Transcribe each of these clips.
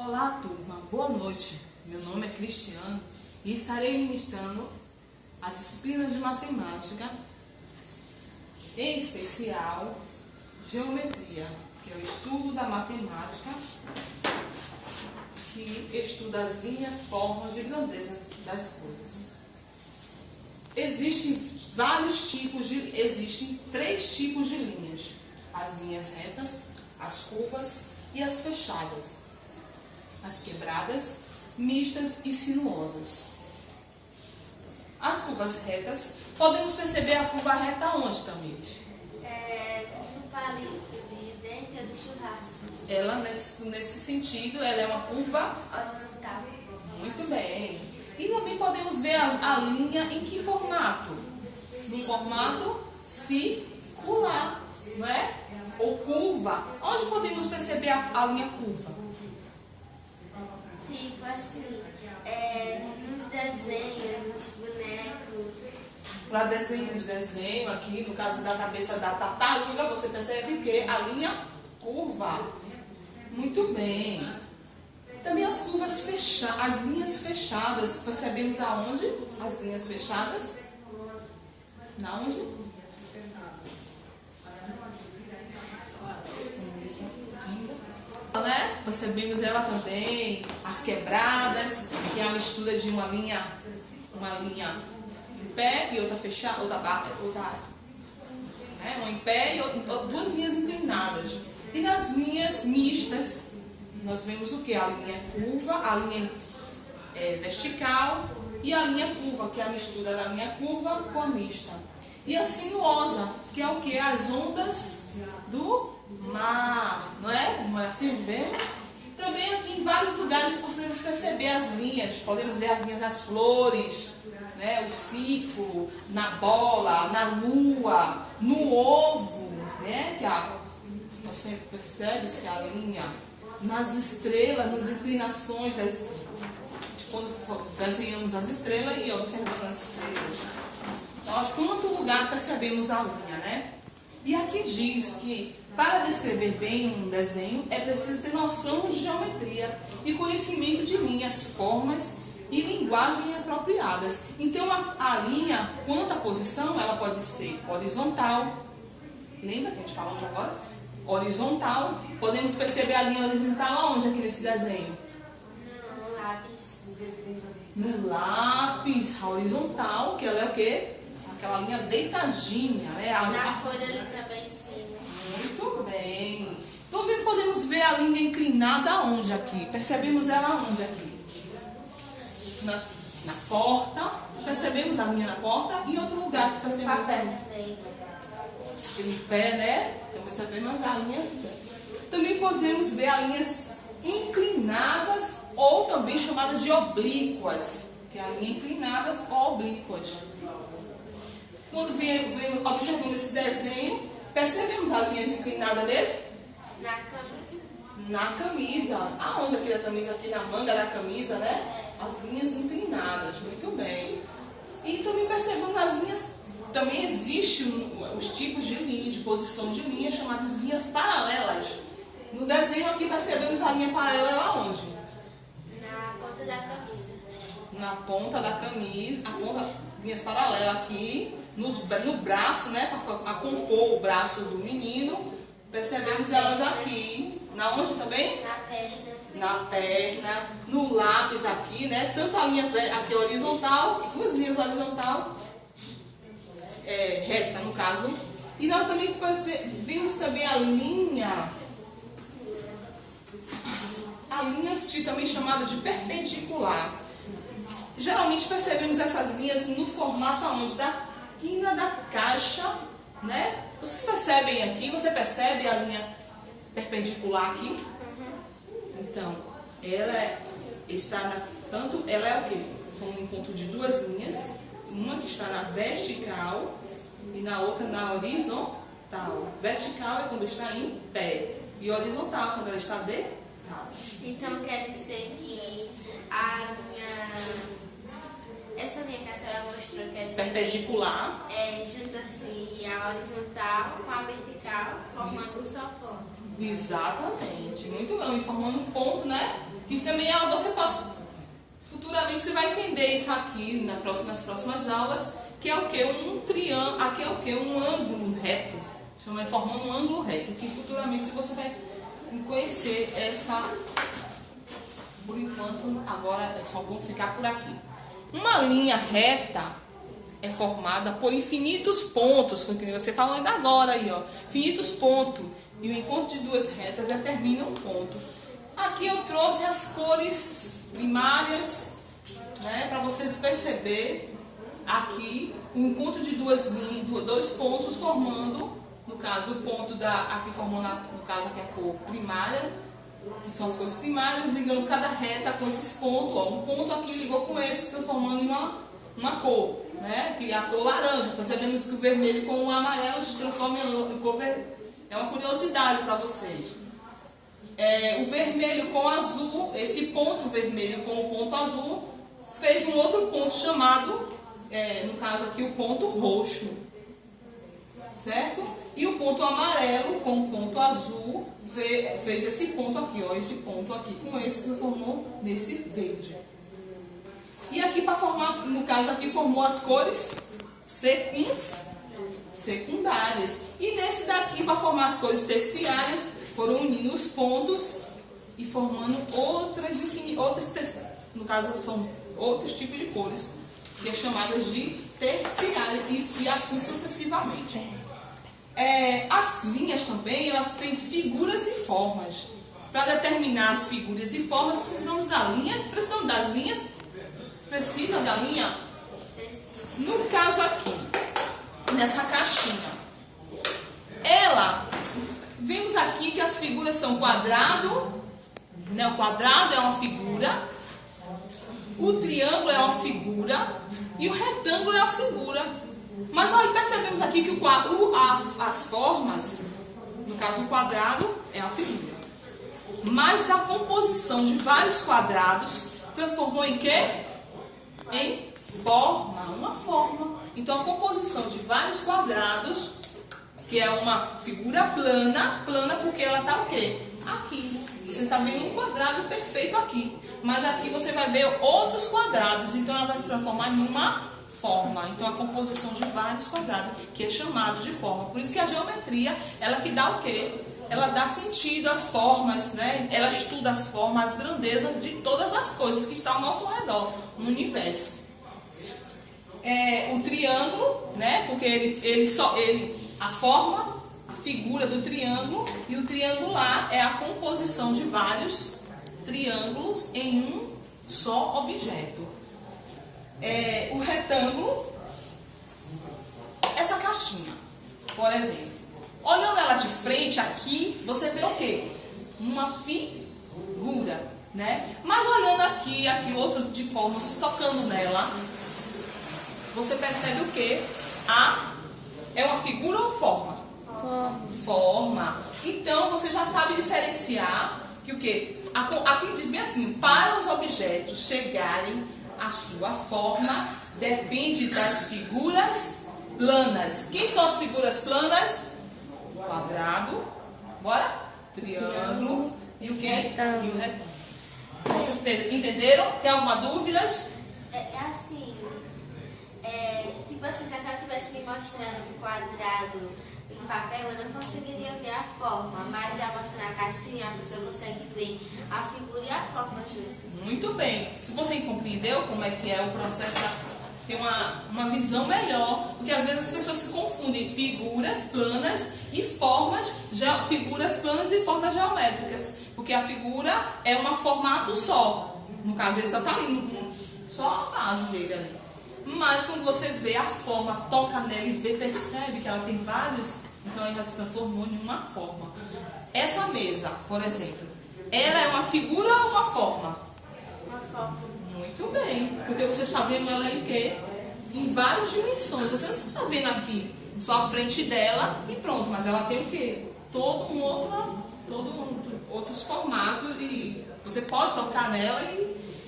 Olá, turma. Boa noite. Meu nome é Cristiano e estarei ministrando a disciplina de matemática, em especial geometria, que é o estudo da matemática, que estuda as linhas, formas e grandezas das coisas. Existem três tipos de linhas: as linhas retas, as curvas e as fechadas, as quebradas, mistas e sinuosas. As curvas retas, podemos perceber a curva reta onde, Tamires? No palito de dente ou de churrasco. Ela, nesse sentido, ela é uma curva Horizontal. muito bem. E também podemos ver a linha em que formato? No formato circular, não é? Ou curva. Onde podemos perceber a linha curva? Tipo assim, nos desenhos, nos bonecos. Para desenho aqui, no caso da cabeça da tartaruga, você percebe que a linha curva. Muito bem. Também as curvas fechadas, as linhas fechadas, percebemos aonde? As linhas fechadas? Na onde? Né? Percebemos ela também, as quebradas, que é a mistura de uma linha em pé e outra fechada, uma em pé e duas linhas inclinadas. E nas linhas mistas, nós vemos o que? A linha curva, a linha vertical e a linha curva, que é a mistura da linha curva com a mista. E a sinuosa, que é o que? As ondas do mar, não é? Não é assim que vemos? Também aqui em vários lugares podemos perceber as linhas, podemos ver as linhas das flores, né? O ciclo, na bola, na lua, no ovo, né? Você percebe-se a linha nas estrelas, nas inclinações das estrelas. Quando desenhamos as estrelas e observamos as estrelas. Então, quanto lugar percebemos a linha, né? E aqui diz que para descrever bem um desenho é preciso ter noção de geometria e conhecimento de linhas, formas e linguagem apropriadas. Então a linha, quanto à posição, ela pode ser horizontal. Lembra que a gente falou agora? Horizontal. Podemos perceber a linha horizontal aonde aqui nesse desenho? No lápis. No lápis horizontal, que ela é o quê? Aquela linha deitadinha, né? Na folha ali também em cima. Muito bem. Também podemos ver a linha inclinada aonde aqui? Percebemos ela aonde aqui? Na porta. Percebemos a linha na porta. E em outro lugar que percebemos a linha? Em pé, né? Então percebemos a linha. Também podemos ver as linhas inclinadas ou também chamadas de oblíquas. Que é a linha inclinadas ou oblíquas. Quando observamos esse desenho, percebemos a linha inclinada dele? Na camisa. Na camisa. Aonde aqui a camisa? Aqui na manga da camisa, né? As linhas inclinadas. Muito bem. E também percebemos as linhas. Também existem os tipos de linhas, de posição de linhas, chamadas linhas paralelas. No desenho aqui percebemos a linha paralela aonde? Na ponta da camisa. Na ponta da camisa. Linhas paralelas aqui. No braço, né? Para compor o braço do menino. Percebemos elas aqui. Na onde também? Na perna. Na perna. No lápis aqui, né? Tanto a linha aqui horizontal, duas linhas horizontal, reta no caso. E nós também vimos também a linha também chamada de perpendicular. Geralmente percebemos essas linhas no formato aonde? Da quina da caixa, né? Vocês percebem aqui? Você percebe a linha perpendicular aqui? Então, ela ela é o quê? São um encontro de duas linhas, uma que está na vertical e na outra na horizontal. Vertical é quando está em pé e horizontal quando ela está deitado. Então quer dizer que essa linha que a senhora mostrou, quer dizer Perpendicular. junta-se a horizontal com a vertical, formando um só ponto. Exatamente. Muito bem. Formando um ponto, né? E também futuramente você vai entender isso aqui nas próximas aulas, que é o que? Um triângulo, aqui é o que? Um ângulo reto, formando um ângulo reto, que futuramente você vai conhecer essa. Por enquanto, agora só vou ficar por aqui. Uma linha reta é formada por infinitos pontos, foi o que você falou ainda agora aí, ó. Infinitos pontos. E o encontro de duas retas determina um ponto. Aqui eu trouxe as cores primárias, né, para vocês perceberem aqui o encontro de dois pontos formando, no caso, o ponto aqui formando, no caso aqui a cor primária, que são as cores primárias, ligando cada reta com esses pontos. Ó, um ponto aqui ligou com esse, transformando em uma cor, né, que é a cor laranja. Percebemos que o vermelho com o amarelo se transforma em cor vermelha. É uma curiosidade para vocês. O vermelho com o azul, esse ponto vermelho com o ponto azul, fez um outro ponto chamado, no caso aqui, o ponto roxo. Certo? E o ponto amarelo com o ponto azul fez esse ponto aqui, ó, esse ponto aqui com esse transformou nesse verde. E aqui para formar, no caso aqui, formou as cores secundárias. E nesse daqui, para formar as cores terciárias, foram unindo os pontos e formando outras, no caso são outros tipos de cores, que é chamadas de terciárias, e assim sucessivamente. As linhas também, elas têm figuras e formas. Para determinar as figuras e formas, precisamos das linhas. Precisa da linha? No caso aqui, nessa caixinha, vimos aqui que as figuras são quadrado, né? O quadrado é uma figura, o triângulo é uma figura e o retângulo é uma figura. Mas olha, percebemos aqui que as formas, no caso o quadrado é uma figura, mas a composição de vários quadrados transformou em quê? Em uma forma. Então a composição de vários quadrados, que é uma figura plana porque ela está o quê? Aqui. Você está vendo um quadrado perfeito aqui, mas aqui você vai ver outros quadrados, então ela vai se transformar em uma forma. Então a composição de vários quadrados, que é chamado de forma. Por isso que a geometria, ela que dá o quê? Ela dá sentido às formas, né? Ela estuda as formas, as grandezas de todas as coisas que estão ao nosso redor, no universo. O triângulo, né? Porque a forma, a figura do triângulo, e o triangular é a composição de vários triângulos em um só objeto. O retângulo, essa caixinha, por exemplo, olhando ela de frente aqui, você vê o quê? Uma figura, né? Mas olhando aqui outro de forma, tocando nela, você percebe o quê? É uma figura ou forma? Forma. Então você já sabe diferenciar que o quê? Aqui diz bem assim: para os objetos chegarem à sua forma, depende das figuras planas. Quem são as figuras planas? Quadrado, bora? Triângulo e o quê? E o retângulo. Vocês entenderam? Tem alguma dúvida? Assim, tipo assim, se a senhora estivesse me mostrando um quadrado em papel, eu não conseguiria ver a forma, mas já mostrando a caixinha, a pessoa consegue ver a figura e a forma junto. Muito bem. Se você compreendeu como é que é o processo, ter uma visão melhor, porque às vezes as pessoas se confundem figuras planas e formas geométricas, porque a figura é um formato só. No caso, ele só está ali, só a base dele ali. Mas quando você vê a forma, toca nela e percebe que ela tem vários, então ela já se transformou em uma forma. Essa mesa, por exemplo, ela é uma figura ou uma forma? Uma forma. Muito bem, porque você está vendo ela em quê? Em várias dimensões. Você não está vendo aqui só a frente dela e pronto, mas ela tem o quê? Outros formatos, e você pode tocar nela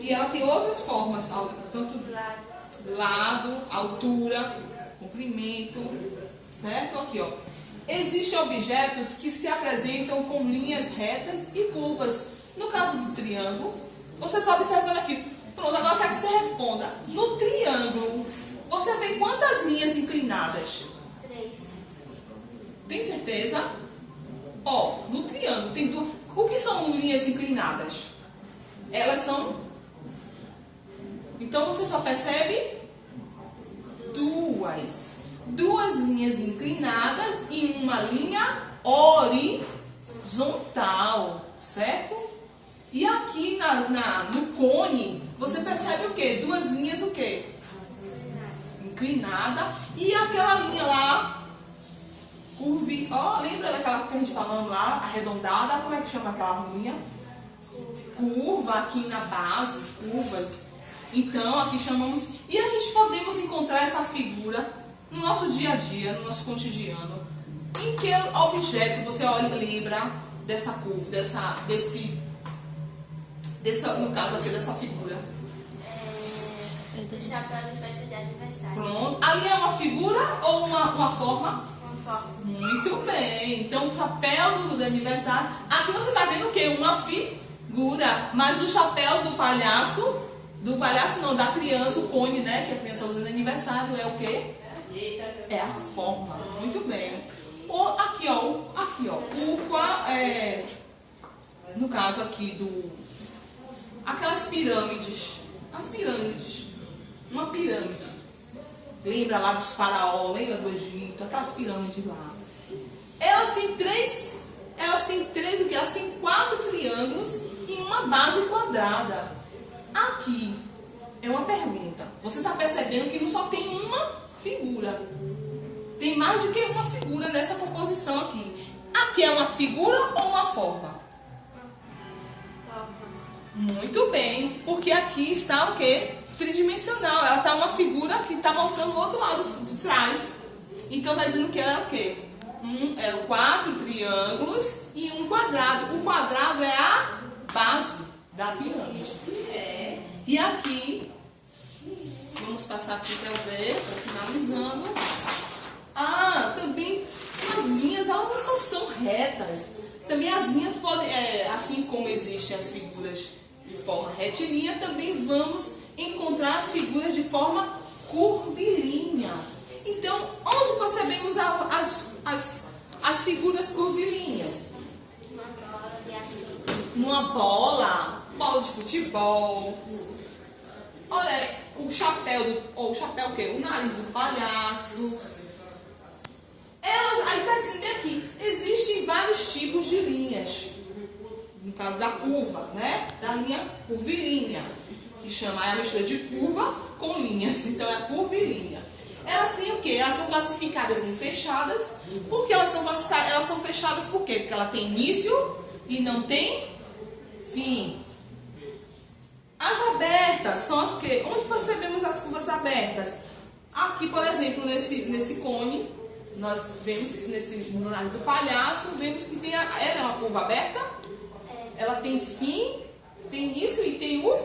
e ela tem outras formas, tanto lado, altura, comprimento, certo? Aqui, ó. Existem objetos que se apresentam com linhas retas e curvas. No caso do triângulo, você está observando aqui. Pronto, agora eu quero que você responda. No triângulo, você vê quantas linhas inclinadas? 3. Tem certeza? Ó, no triângulo tem duas. O que são linhas inclinadas? Elas são... Então você só percebe duas linhas inclinadas e uma linha horizontal, certo? E aqui no cone, você percebe o quê? Duas linhas o quê? Inclinada. E aquela linha lá, lembra daquela que a gente falando lá, arredondada? Como é que chama aquela linha? Curva aqui na base, curvas. Então, aqui chamamos... E a gente podemos encontrar essa figura no nosso dia a dia, no nosso cotidiano. Em que objeto você olha e lembra dessa curva, no caso aqui, dessa figura? Do chapéu de festa de aniversário. Pronto. Ali é uma figura ou uma forma? Uma forma. Muito bem. Então, o chapéu do aniversário... Aqui você está vendo o quê? Uma figura. Mas o chapéu do palhaço não, da criança, o cone, né? Que a criança usa no aniversário, é o quê? É a forma. Muito bem. Aqui, ó. No caso aqui aquelas pirâmides. As pirâmides. Uma pirâmide. Lembra lá dos faraós, lembra do Egito, aquelas pirâmides lá. Elas têm o quê? Elas têm 4 triângulos e uma base quadrada. Aqui é uma pergunta. Você está percebendo que não só tem uma figura. Tem mais do que uma figura nessa composição aqui. Aqui é uma figura ou uma forma? Muito bem, porque aqui está o quê? Tridimensional. Ela está uma figura que está mostrando o outro lado de trás. Então está dizendo que ela é o quê? 4 triângulos e um quadrado. O quadrado é a base da pirâmide. E aqui, vamos passar aqui para ver, finalizando. Também as linhas, elas não só são retas. Também as linhas podem, assim como existem as figuras de forma retilínea, também vamos encontrar as figuras de forma curvilínea. Então, onde percebemos as figuras curvilíneas? Numa bola de futebol. Olha, o chapéu o quê? O nariz do palhaço. Aí está dizendo aqui, existem vários tipos de linhas. No caso da curva, né? Da linha curvilínea, que chama a mistura de curva com linhas. Então, é a curvilínea. Elas têm o quê? Elas são classificadas em fechadas. Por que elas são classificadas? Elas são fechadas por quê? Porque ela tem início e não tem fim. As abertas são as que... Onde percebemos as curvas abertas? Aqui, por exemplo, nesse cone, nós vemos no nariz do palhaço, vemos que ela é uma curva aberta. Ela tem fim, tem início e tem o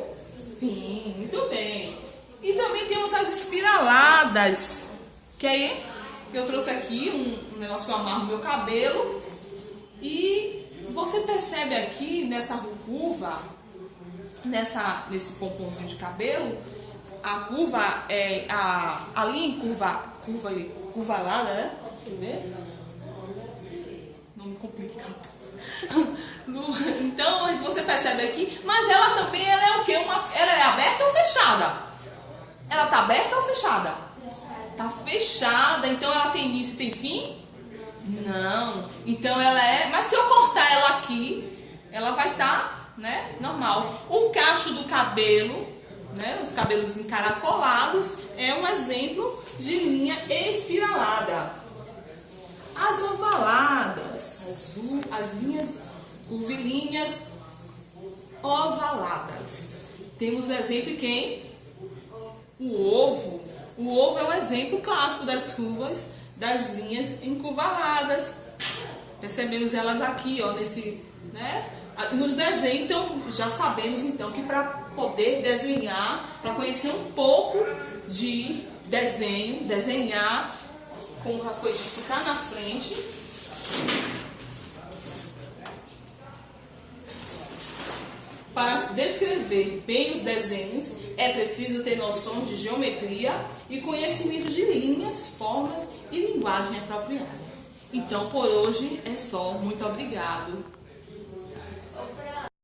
fim. Muito bem. E também temos as espiraladas. Que aí eu trouxe aqui um negócio que eu amarro no meu cabelo. E você percebe aqui nessa curva, nesse pomponzinho de cabelo, a curva a linha curvalada, né? Quer ver? Não me complica. Então você percebe aqui, mas ela também é o quê? Ela é aberta ou fechada? Ela está aberta ou fechada? Está fechada. Então ela tem início e tem fim? Não. Então ela é... Mas se eu cortar ela aqui, ela vai estar, né, normal. O cacho do cabelo, né, os cabelos encaracolados, é um exemplo de linha espiralada. As ovaladas, as linhas curvilíneas ovaladas. Temos o exemplo de quem? O ovo. O ovo é um exemplo clássico das curvas, das linhas encurvaladas. Percebemos elas aqui, ó, nos desenhos. Então, já sabemos então que para poder desenhar, para conhecer um pouco de desenho, desenhar, como já foi dito, está na frente. Para descrever bem os desenhos, é preciso ter noções de geometria e conhecimento de linhas, formas e linguagem apropriada. Então, por hoje é só. Muito obrigado.